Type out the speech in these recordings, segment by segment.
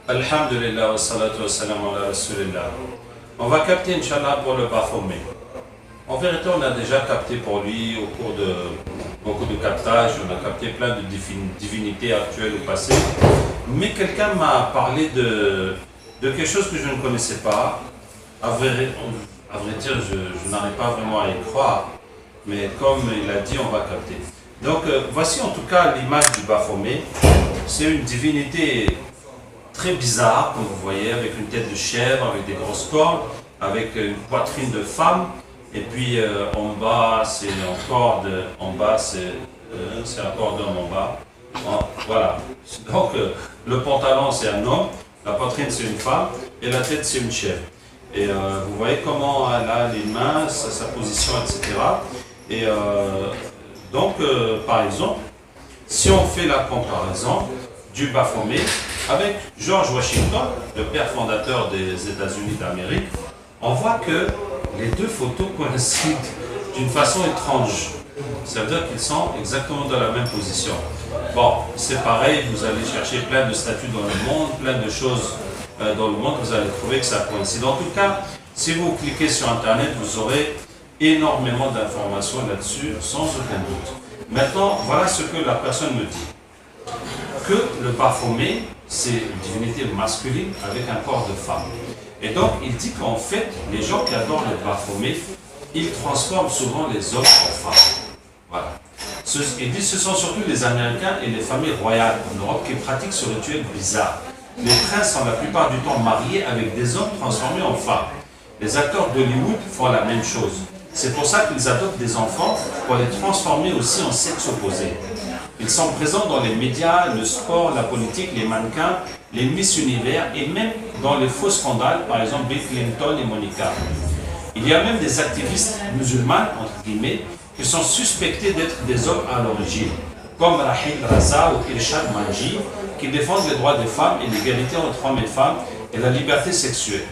Alhamdulillah wa salatu wa salam ala rasulillah. On va capter, Inch'Allah, pour le Baphomet. En vérité, on a déjà capté pour lui au cours de beaucoup de captages, on a capté plein de divinités actuelles ou passées. Mais quelqu'un m'a parlé de quelque chose que je ne connaissais pas. À vrai dire, je n'arrive pas vraiment à y croire. Mais comme il a dit, on va capter. Donc, voici en tout cas l'image du Baphomet. C'est une divinité très bizarre, comme vous voyez, avec une tête de chèvre, avec des grosses cornes, avec une poitrine de femme. Et puis en bas, c'est un corps c'est un corps d'homme en bas. Voilà. Donc le pantalon, c'est un homme, la poitrine, c'est une femme, et la tête, c'est une chèvre. Et vous voyez comment elle a les mains, sa position, etc. Et donc, par exemple, si on fait la comparaison du Baphomet avec George Washington, le père fondateur des États-Unis d'Amérique, on voit que les deux photos coïncident d'une façon étrange. Ça veut dire qu'ils sont exactement dans la même position. Bon, c'est pareil, vous allez chercher plein de statues dans le monde, plein de choses dans le monde, vous allez trouver que ça coïncide. En tout cas, si vous cliquez sur Internet, vous aurez énormément d'informations là-dessus, sans aucun doute. Maintenant, voilà ce que la personne me dit. Que le Baphomet, c'est une divinité masculine avec un corps de femme. Et donc, il dit qu'en fait, les gens qui adorent le Baphomet, ils transforment souvent les hommes en femmes. Voilà. Il dit que ce sont surtout les Américains et les familles royales en Europe qui pratiquent ce rituel bizarre. Les princes sont la plupart du temps mariés avec des hommes transformés en femmes. Les acteurs d'Hollywood font la même chose. C'est pour ça qu'ils adoptent des enfants pour les transformer aussi en sexe opposé. Ils sont présents dans les médias, le sport, la politique, les mannequins, les Miss Univers et même dans les faux scandales, par exemple Bill Clinton et Monica. Il y a même des activistes musulmans, entre guillemets, qui sont suspectés d'être des hommes à l'origine, comme Rahil Raza ou Irshad Manji, qui défendent les droits des femmes et l'égalité entre hommes et femmes et la liberté sexuelle.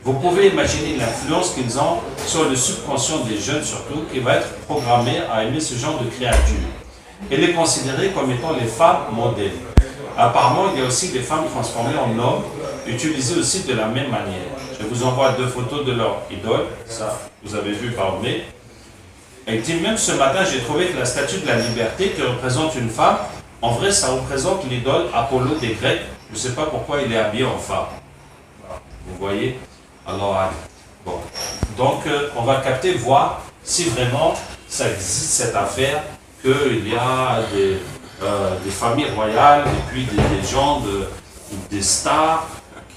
Vous pouvez imaginer l'influence qu'ils ont sur le subconscient des jeunes surtout, qui va être programmé à aimer ce genre de créatures et les considérer comme étant les femmes modèles. Apparemment, il y a aussi des femmes transformées en hommes, utilisées aussi de la même manière. Je vous envoie deux photos de leur idole, ça vous avez vu par mail. Et il dit, même ce matin, j'ai trouvé que la statue de la liberté qui représente une femme, en vrai, ça représente l'idole Apollo des Grecs. Je ne sais pas pourquoi il est habillé en femme. Vous voyez? Alors, bon. Donc, on va capter, voir si vraiment ça existe cette affaire, qu'il y a des familles royales et puis des gens, des stars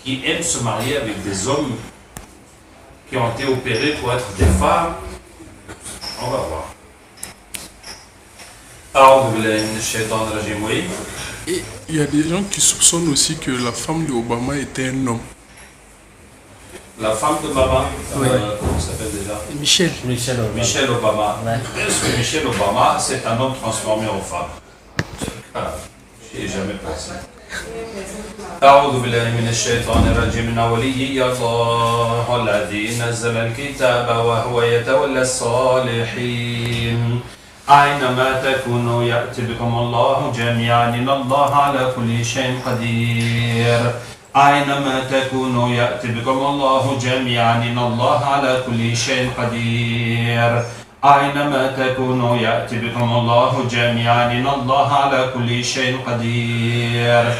qui aiment se marier avec des hommes qui ont été opérés pour être des femmes. On va voir. Et il y a des gens qui soupçonnent aussi que la femme d'Obama était un homme. La femme d'Obama, oui. Comment s'appelle déjà? Michelle Obama. Michelle Obama. Ouais. Est-ce que Michelle Obama, c'est un homme transformé en femme? J'y ai jamais pensé. أعوذ بالله من الشيطان الرجيم من ولي الله الذي نزل الكتاب وهو يتولى الصالحين أينما تكونوا يأتي بكم الله جميعا إن الله على كل شيء قدير أينما تكونوا يأتي بكم الله جميعا إن الله على كل شيء قدير أينما تكونوا يأتي بكم الله جميعا إن الله على كل شيء قدير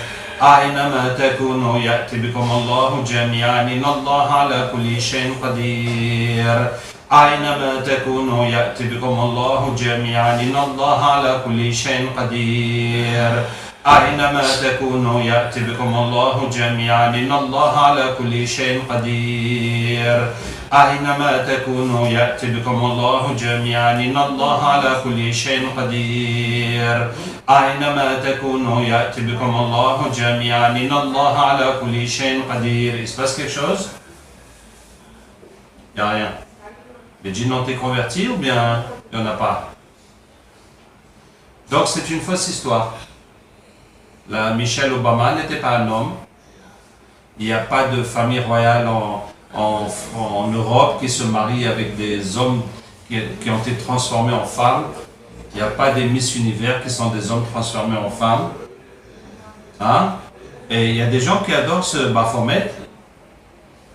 أينما تكونوا يأتي بكم الله جميعا إن الله على كل شيء قدير أينما تكونوا يأتي بكم الله جميعا إن الله على كل شيء قدير أينما تكونوا يأتي بكم الله جميعا إن الله على كل شيء قدير أينما تكونوا يأتي بكم الله جميعا إن الله على كل شيء قدير أينما تكونوا يأتي بكم الله جميعا إن الله على كل شيء قدير. Il se passe quelque chose? Il n'y a rien. Les djinns ont été convertis ou bien il n'y en a pas? Donc c'est une fausse histoire. La Michelle Obama n'était pas un homme. Il n'y a pas de famille royale en Europe qui se marie avec des hommes qui ont été transformés en femmes. Il n'y a pas des Miss Univers qui sont des hommes transformés en femmes. Hein? Et il y a des gens qui adorent ce Baphomet.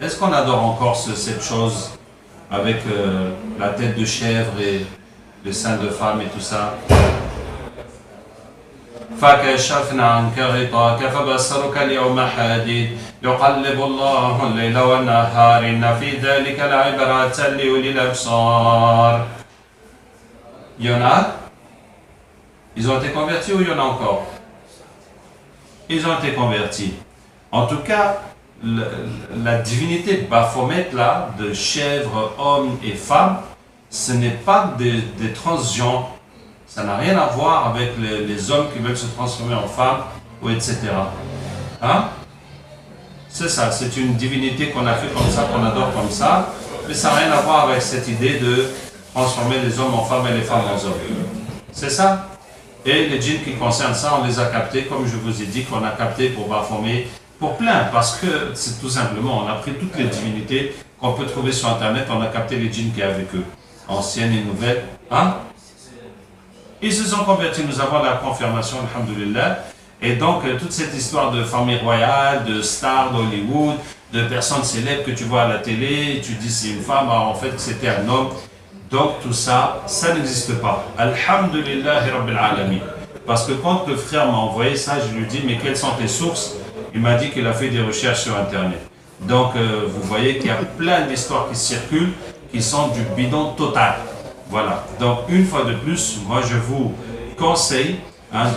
Est-ce qu'on adore encore cette chose avec la tête de chèvre et le sein de femme et tout ça? فكشفنا عنك غطاك فبصرك اليوم حديد يقلب الله الليل والنهار إن في ذلك لعبرة لأولي الأبصار. Il y en a? Ils ont été convertis ou il y en a encore? Ils ont été convertis. En tout cas, la divinité de Baphomet, là, de chèvres, hommes et femmes, ce n'est pas des transgenres. Ça n'a rien à voir avec les hommes qui veulent se transformer en femmes, ou etc. Hein? C'est ça, c'est une divinité qu'on a fait comme ça, qu'on adore comme ça, mais ça n'a rien à voir avec cette idée de transformer les hommes en femmes et les femmes en hommes. C'est ça? Et les djinns qui concernent ça, on les a captés, comme je vous ai dit, qu'on a capté pour Baphomet, pour plein, parce que c'est tout simplement, on a pris toutes les divinités qu'on peut trouver sur Internet, on a capté les djinns qui y a avec eux, anciennes et nouvelles. Hein? Ils se sont convertis, nous avons la confirmation, alhamdoulilah. Et donc, toute cette histoire de famille royale, de stars d'Hollywood, de personnes célèbres que tu vois à la télé, tu dis c'est une femme, alors en fait c'était un homme. Donc tout ça, ça n'existe pas. Alhamdulillah Rabbil Alamin. Parce que quand le frère m'a envoyé ça, je lui ai dit, mais quelles sont tes sources? Il m'a dit qu'il a fait des recherches sur Internet. Donc vous voyez qu'il y a plein d'histoires qui circulent, qui sont du bidon total. Voilà. Donc une fois de plus, moi je vous conseille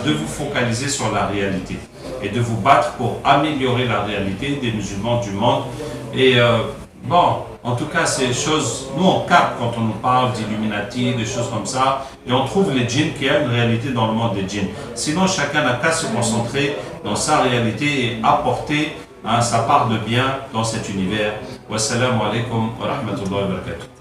de vous focaliser sur la réalité et de vous battre pour améliorer la réalité des musulmans du monde. Et bon, en tout cas, ces choses, nous on capte quand on nous parle d'Illuminati, des choses comme ça, et on trouve les djinns qui a une réalité dans le monde des djinns. Sinon, chacun n'a qu'à se concentrer dans sa réalité et apporter sa part de bien dans cet univers. Wassalamu alaikum wa rahmatullahi wa barakatuh.